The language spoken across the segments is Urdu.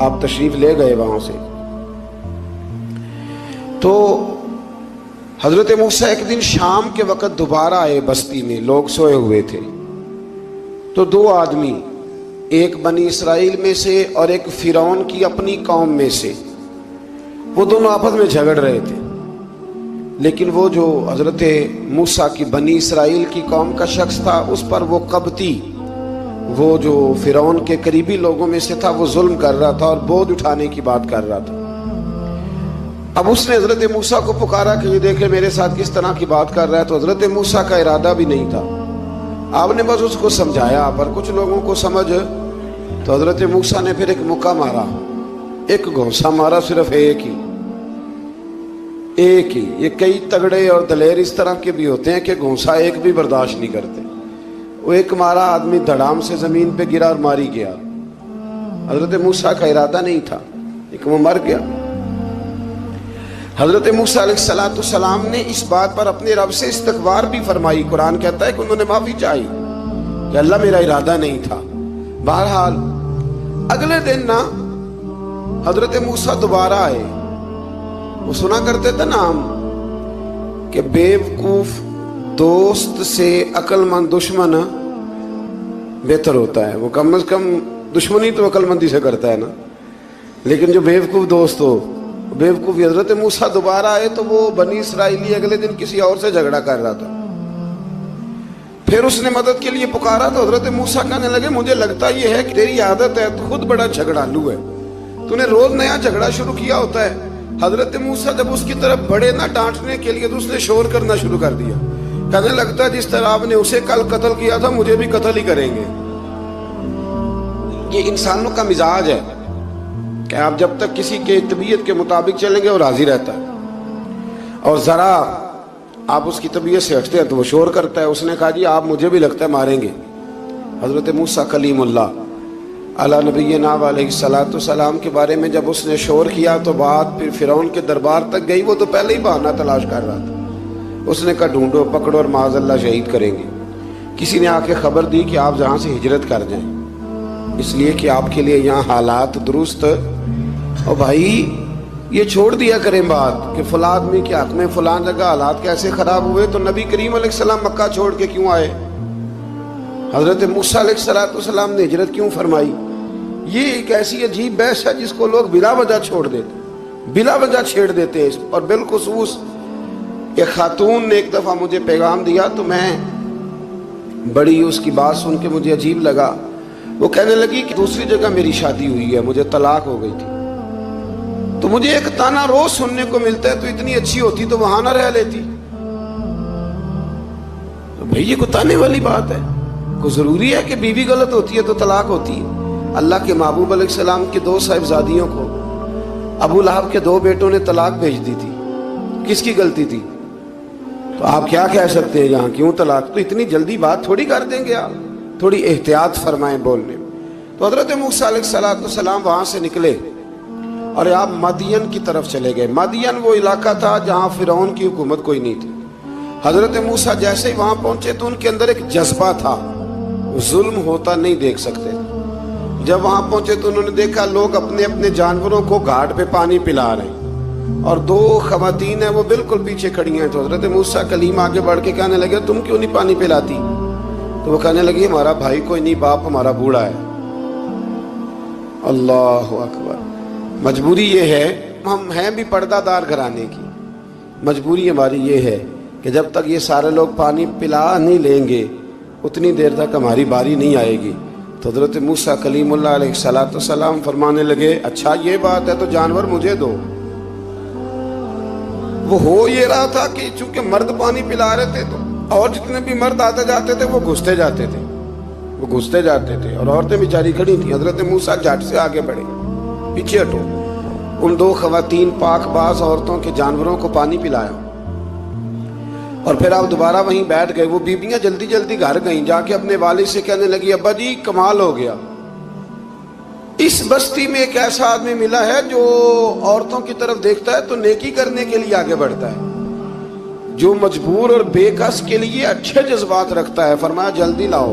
آپ تشریف لے گئے وہاں سے. تو حضرت موسیٰ ایک دن شام کے وقت دوبارہ آئے بستی میں، لوگ سوئے ہوئے تھے. تو دو آدمی، ایک بنی اسرائیل میں سے اور ایک فرعون کی اپنی قوم میں سے، وہ دونوں آپس میں جھگڑ رہے تھے. لیکن وہ جو حضرت موسیٰ کی بنی اسرائیل کی قوم کا شخص تھا، اس پر وہ قبطی، وہ جو فرعون کے قریبی لوگوں میں سے تھا، وہ ظلم کر رہا تھا اور بوجھ اٹھانے کی بات کر رہا تھا. اب اس نے حضرت موسیٰ کو پکارا کہ یہ دیکھے میرے ساتھ کس طرح کی بات کر رہا ہے. تو حضرت موسیٰ کا ارادہ بھی نہیں تھا، آپ نے بس اس کو سمجھایا. پر کچھ لوگوں کو سمجھ، تو حضرت موسیٰ نے پھر ایک مکہ مارا، ایک گھونسا مارا، صرف ایک ہی. یہ کئی تگڑے اور دلیر اس طرح کے بھی ہوتے ہیں کہ گھونسا ایک بھی برداشت نہیں کرتے. وہ ایک مارا، آدمی دھڑام سے زمین پہ گرا اور ماری گیا. حضرت موسیٰ کا ارادہ نہیں تھا، لیکن وہ مر گیا. حضرت موسیٰ علیہ السلام نے اس بات پر اپنے رب سے استغفار بھی فرمائی. قرآن کہتا ہے کہ انہوں نے معافی چاہی کہ اللہ میرا ارادہ نہیں تھا. بہرحال اگلے دن نا حضرت موسیٰ دوبارہ آئے. وہ سنا کرتے تھے نا ہم کہ بیوقوف دوست سے عقل مند دشمن بہتر ہوتا ہے. وہ کم از کم دشمنی تو عقل مندی سے کرتا ہے نا، لیکن جو بیوقوف دوست ہو بیوقوفی. حضرت موسیٰ دوبارہ آئے تو وہ بنی اسرائیلی اگلے دن کسی اور سے جھگڑا کر رہا تھا. پھر اس نے مدد کے لیے پکارا تو حضرت موسیٰ کہنے لگے مجھے لگتا یہ ہے کہ تیری عادت ہے، تو خود بڑا جھگڑالو ہے، تو نے روز نیا جھگڑا شروع کیا ہوتا ہے. حضرت موسیٰ جب اس کی طرف بڑھے نہ ڈانٹنے کے لیے تو اس نے شور کرنا شروع کر دیا. کہنے لگتا ہے جس طرح آپ نے اسے کل قتل کیا تھا مجھے بھی قتل ہی کریں گے. یہ انسانوں کا مزاج ہے کہ آپ جب تک کسی کے طبیعت کے مطابق چلیں گے وہ راضی رہتا ہے، اور ذرا آپ اس کی طبیعت سے ہٹتے ہیں تو وہ شور کرتا ہے. اس نے کہا جی آپ مجھے بھی لگتا ہے ماریں گے. حضرت موسیٰ کلیم اللہ علیہ نبینا علیہ السلام کے بارے میں جب اس نے شور کیا تو بات پھر فرعون کے دربار تک گئی. وہ تو پہلے ہی بہانہ تلاش کر رہا تھا. اس نے کہا ڈھونڈو، پکڑو اور معاذ اللہ شہید کریں گے. کسی نے آ کے خبر دی کہ آپ جہاں سے ہجرت کر جائیں، اس لیے کہ آپ کے لیے یہاں حالات درست. اور بھائی یہ چھوڑ دیا کریں بات کہ فلاں آدمی کے حق میں فلاں جگہ حالات کیسے خراب ہوئے. تو نبی کریم علیہ السلام مکہ چھوڑ کے کیوں آئے؟ حضرت موسیٰ علیہ السلام نے ہجرت کیوں فرمائی؟ یہ ایک ایسی عجیب بحث ہے جس کو لوگ بلا وجہ چھوڑ دیتے، بلا وجہ چھیڑ دیتے ہیں. اور بالخصوص ایک خاتون نے ایک دفعہ مجھے پیغام دیا تو میں بڑی اس کی بات سن کے مجھے عجیب لگا. وہ کہنے لگی کہ دوسری جگہ میری شادی ہوئی ہے، مجھے طلاق ہو گئی تھی، تو مجھے ایک تانا روز سننے کو ملتا ہے تو اتنی اچھی ہوتی تو وہاں نہ رہ لیتی. تو بھئی یہ کوئی تانے والی بات ہے؟ کوئی ضروری ہے کہ بیوی غلط ہوتی ہے تو طلاق ہوتی ہے؟ اللہ کے محبوب علیہ السلام کی 2 صاحبزادیوں کو ابو لہب کے 2 بیٹوں نے طلاق بھیج دی تھی. کس کی غلطی تھی؟ تو آپ کیا کہہ سکتے ہیں یہاں کیوں طلاق؟ تو اتنی جلدی بات تھوڑی کر دیں گے آپ، تھوڑی احتیاط فرمائیں بولنے میں. تو حضرت موسیٰ علیہ السلام وہاں سے نکلے اور آپ مدین کی طرف چلے گئے. مدین وہ علاقہ تھا جہاں فرعون کی حکومت کوئی نہیں تھی. حضرت موسیٰ جیسے ہی وہاں پہنچے تو ان کے اندر ایک جذبہ تھا، ظلم ہوتا نہیں دیکھ سکتے. جب وہاں پہنچے تو انہوں نے دیکھا لوگ اپنے اپنے جانوروں کو گھاٹ پہ پانی پلا رہے ہیں اور 2 خواتین ہیں وہ بالکل پیچھے کھڑی ہیں. تو حضرت موسیٰ کلیم آگے بڑھ کے کہنے لگے تم کیوں نہیں پانی پلاتی؟ تو وہ کہنے لگی ہمارا بھائی کوئی نہیں، باپ ہمارا بوڑھا ہے. اللہ اکبر. مجبوری یہ ہے، ہم ہیں بھی پردہ دار گھرانے کی، مجبوری ہماری یہ ہے کہ جب تک یہ سارے لوگ پانی پلا نہیں لیں گے اتنی دیر تک ہماری باری نہیں آئے گی. تو حضرت موسیٰ کلیم اللہ علیہ السلام فرمانے لگے اچھا یہ بات ہے تو جانور مجھے دو. وہ ہو یہ رہا تھا کہ چونکہ مرد پانی پلا رہے تھے تو اور جتنے بھی مرد آتے جاتے تھے وہ گھستے جاتے تھے اور عورتیں بیچاری کھڑی تھیں. حضرت موسیٰ جھٹ سے آگے بڑھے، پیچھے ہٹو. ان 2 خواتین پاک باز عورتوں کے جانوروں کو پانی پلایا اور پھر آپ دوبارہ وہیں بیٹھ گئے. وہ بیبیاں جلدی جلدی گھر گئیں، جا کے اپنے والد سے کہنے لگی ابا جی کمال ہو گیا، اس بستی میں ایک ایسا آدمی ملا ہے جو عورتوں کی طرف دیکھتا ہے تو نیکی کرنے کے لیے آگے بڑھتا ہے، جو مجبور اور بے کس کے لیے اچھے جذبات رکھتا ہے. فرمایا جلدی لاؤ.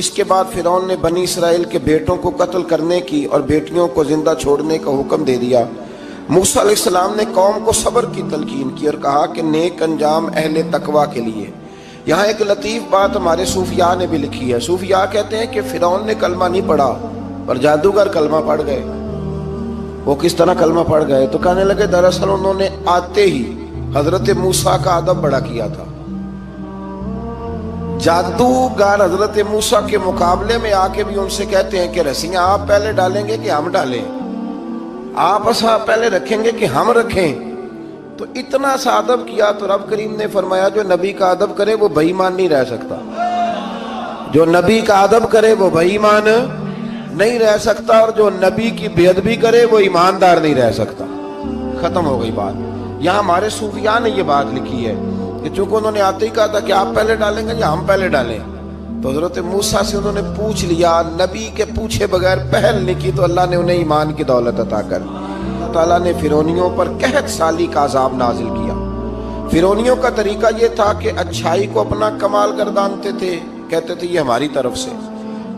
اس کے بعد فرعون نے بنی اسرائیل کے بیٹوں کو قتل کرنے کی اور بیٹیوں کو زندہ چھوڑنے کا حکم دے دیا۔ موسیٰ علیہ السلام نے قوم کو صبر کی تلقین کی اور کہا کہ نیک انجام اہل تقوی کے لیے۔ یہاں ایک لطیف بات ہمارے صوفیاء نے بھی لکھی ہے۔ صوفیاء کہتے ہیں کہ فرعون نے کلمہ نہیں پڑھا پر جادوگر کلمہ پڑھ گئے۔ وہ کس طرح کلمہ پڑھ گئے؟ تو کہنے لگے دراصل انہوں نے آتے ہی حضرت موسیٰ کا ادب بڑا کیا تھا۔ جادوگر حضرت موسیٰ کے مقابلے میں آ کے بھی ان سے کہتے ہیں کہ رسیاں آپ پہلے ڈالیں گے کہ ہم ڈالیں، آپ اصحاب پہلے رکھیں گے کہ ہم رکھیں؟ تو اتنا سا ادب کیا تو رب کریم نے فرمایا جو نبی کا ادب کرے وہ بے ایمان نہیں رہ سکتا، جو نبی کا ادب کرے وہ بے ایمان نہیں رہ سکتا، اور جو نبی کی بے ادبی کرے وہ ایماندار نہیں رہ سکتا۔ ختم ہو گئی بات۔ یہاں ہمارے صوفیاء نے یہ بات لکھی ہے کہ چونکہ انہوں نے آتے ہی کہا تھا کہ آپ پہلے ڈالیں گے یا ہم پہلے ڈالیں، تو حضرت موسیٰ سے انہوں نے پوچھ لیا، نبی کے پوچھے بغیر پہل نہیں کی تو اللہ نے انہیں ایمان کی دولت عطا کر دی۔ اللہ تعالیٰ نے فرعونیوں پر قحط سالی کا عذاب نازل کیا۔ فرعونیوں کا طریقہ یہ تھا کہ اچھائی کو اپنا کمال گردانتے تھے، کہتے تھے یہ ہماری طرف سے،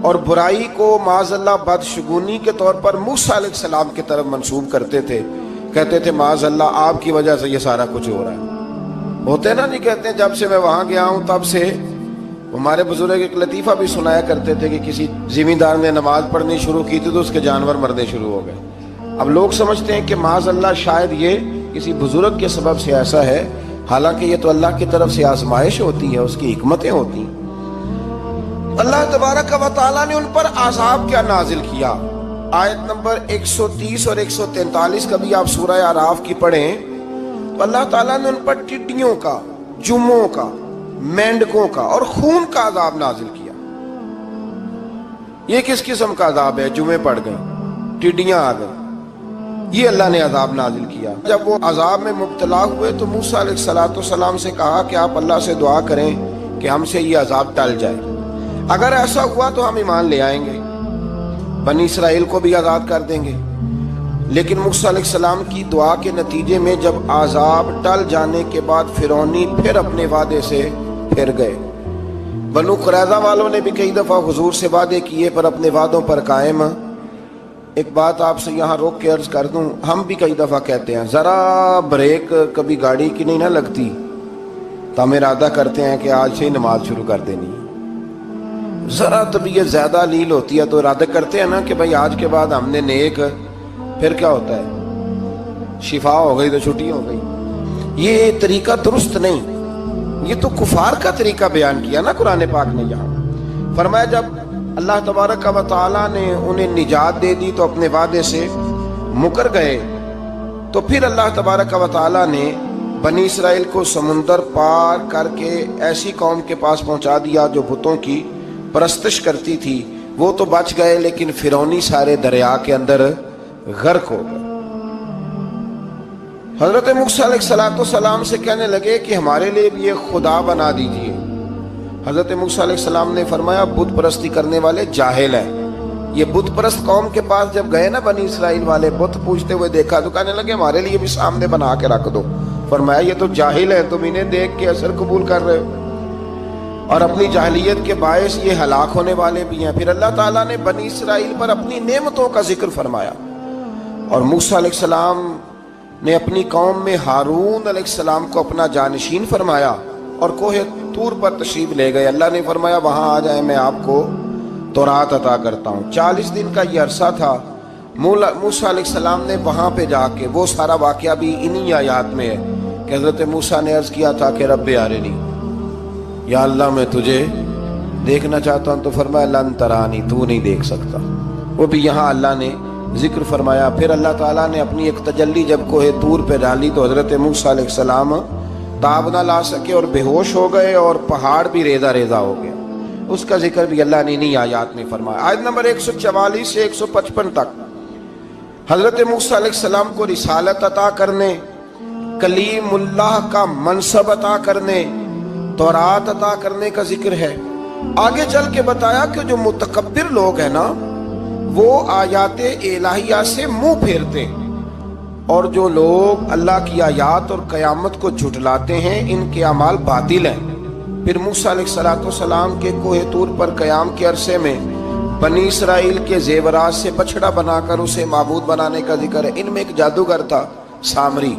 اور برائی کو معاذ اللہ بدشگونی کے طور پر موسیٰ علیہ السلام کی طرف منسوب کرتے تھے، کہتے تھے معاذ اللہ آپ کی وجہ سے یہ سارا کچھ ہو رہا ہے۔ ہوتے نا، نہیں کہتے ہیں جب سے میں وہاں گیا ہوں تب سے۔ ہمارے بزرگ ایک لطیفہ بھی سنایا کرتے تھے کہ کسی زمیندار نے نماز پڑھنی شروع کی تھی تو اس کے جانور مرنے شروع ہو گئے۔ اب لوگ سمجھتے ہیں کہ معاذ اللہ شاید یہ کسی بزرگ کے سبب سے ایسا ہے، حالانکہ یہ تو اللہ کی طرف سے آزمائش ہوتی ہے، اس کی حکمتیں ہوتی ہیں۔ اللہ تبارک و تعالیٰ نے ان پر عذاب کیا نازل کیا؟ آیت نمبر 130 اور 143 کا بھی آپ سورہ اعراف کی پڑھیں تو اللہ تعالیٰ نے ان پر ٹڈیوں کا، جموں کا، مینڈکوں کا اور خون کا عذاب نازل کیا۔ یہ کس قسم کا عذاب ہے؟ جمعے پڑ گئے، ٹڈیاں آ گئیں، یہ اللہ نے عذاب نازل کیا۔ جب وہ عذاب میں مبتلا ہوئے تو موسیٰ علیہ السلام سے کہا کہ آپ اللہ سے دعا کریں کہ ہم سے یہ عذاب ٹل جائے، اگر ایسا ہوا تو ہم ایمان لے آئیں گے، بنی اسرائیل کو بھی آزاد کر دیں گے۔ لیکن موسیٰ علیہ السلام کی دعا کے نتیجے میں جب عذاب ٹل جانے کے بعد فرعونی پھر اپنے وعدے سے پھر گئے۔ بنو قریظہ والوں نے بھی کئی دفعہ حضور سے وعدے کیے پر اپنے وعدوں پر قائم۔ ایک بات آپ سے یہاں روک کے عرض کر دوں، ہم بھی کئی دفعہ کہتے ہیں ذرا بریک کبھی گاڑی کی نہیں نہ لگتی تو ہم ارادہ کرتے ہیں کہ آج سے ہی نماز شروع کر دینی ہے۔ ذرا طبیعت زیادہ لیل ہوتی ہے تو ارادہ کرتے ہیں نا کہ بھائی آج کے بعد ہم نے نیک، پھر کیا ہوتا ہے؟ شفا ہو گئی تو چھٹی ہو گئی۔ یہ طریقہ درست نہیں، یہ تو کفار کا طریقہ بیان کیا نا قرآن پاک نے۔ یہاں فرمایا جب اللہ تبارک و تعالیٰ نے انہیں نجات دے دی تو اپنے وعدے سے مکر گئے، تو پھر اللہ تبارک و تعالیٰ نے بنی اسرائیل کو سمندر پار کر کے ایسی قوم کے پاس پہنچا دیا جو بتوں کی پرستش کرتی تھی۔ وہ تو بچ گئے لیکن فرعونی سارے دریا کے اندر غرق ہو گئے۔ حضرت موسیٰ علیہ السلام سے کہنے لگے کہ ہمارے لیے بھی ایک خدا بنا دیجئے۔ حضرت موسیٰ علیہ السلام نے فرمایا بت پرستی کرنے والے جاہل ہیں۔ یہ بت پرست قوم کے پاس جب گئے نا بنی اسرائیل والے، بت پوجتے ہوئے دیکھا تو کہنے لگے ہمارے لیے بھی سامنے بنا کے رکھ دو۔ فرمایا یہ تو جاہل ہیں، تم انہیں دیکھ کے اثر قبول کر رہے ہو اور اپنی جاہلیت کے باعث یہ ہلاک ہونے والے بھی ہیں۔ پھر اللہ تعالیٰ نے بنی اسرائیل پر اپنی نعمتوں کا ذکر فرمایا، اور موسیٰ علیہ السلام نے اپنی قوم میں ہارون علیہ السلام کو اپنا جانشین فرمایا اور کوہ طور پر تشریف لے گئے۔ اللہ نے فرمایا وہاں آ جائیں، میں آپ کو تورات عطا کرتا ہوں۔ 40 دن کا یہ عرصہ تھا۔ موسیٰ علیہ السلام نے وہاں پہ جا کے، وہ سارا واقعہ بھی انہی آیات میں ہے کہ حضرت موسیٰ نے عرض کیا تھا کہ رب ارنی، یا اللہ میں تجھے دیکھنا چاہتا ہوں، تو فرمایا لن ترانی، تو نہیں دیکھ سکتا۔ وہ بھی یہاں اللہ نے ذکر فرمایا۔ پھر اللہ تعالیٰ نے اپنی ایک تجلی جب کوہ طور پہ ڈالی تو حضرت موسیٰ علیہ السلام تاب نہ لا سکے اور بے ہوش ہو گئے، اور پہاڑ بھی ریزہ ریزہ ہو گیا۔ اس کا ذکر بھی اللہ نے انہی آیات میں فرمایا۔ آیت نمبر 144 سے 155 تک حضرت موسیٰ علیہ السلام کو رسالت عطا کرنے، کلیم اللہ کا منصب عطا کرنے، تورات عطا کرنے کا ذکر ہے۔ آگے چل کے بتایا کہ جو متکبر لوگ ہیں نا وہ آیات الہیہ سے منہ پھیرتے ہیں، اور جو لوگ اللہ کی آیات اور قیامت کو جھٹلاتے ہیں ان کے اعمال باطل ہیں۔ پھر موسیٰ علیہ السلام کے کوہ طور پر قیام کے عرصے میں بنی اسرائیل کے زیورات سے بچڑا بنا کر اسے معبود بنانے کا ذکر ہے۔ ان میں ایک جادوگر تھا سامری،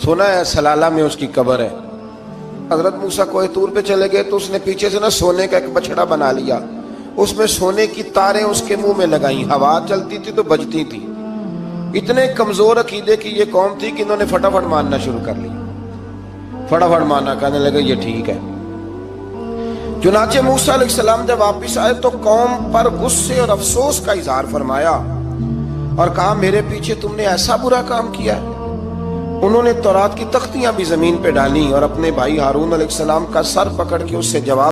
سنا ہے سلالہ میں اس کی قبر ہے۔ حضرت موسیٰ کوہ طور پہ چلے گئے تو اس نے پیچھے سے سونے کا ایک بچڑا بنا لیا، اس میں سونے کی تاریں اس کے منہ میں لگائیں، ہوا چلتی تھی تو بجتی تھی۔ اتنے کمزور عقیدے کی یہ قوم تھی کہ انہوں نے فٹافٹ ماننا شروع کر لیا، فٹافٹ ماننا، کہنے لگے یہ ٹھیک ہے۔ چنانچہ موسیٰ علیہ السلام جب واپس آئے تو قوم پر غصے اور افسوس کا اظہار فرمایا اور کہا میرے پیچھے تم نے ایسا برا کام کیا ہے۔ انہوں نے تورات کی تختیاں بھی زمین پہ ڈالیں اور اپنے بھائی ہارون علیہ السلام کا سر پکڑ کے اس سے جواب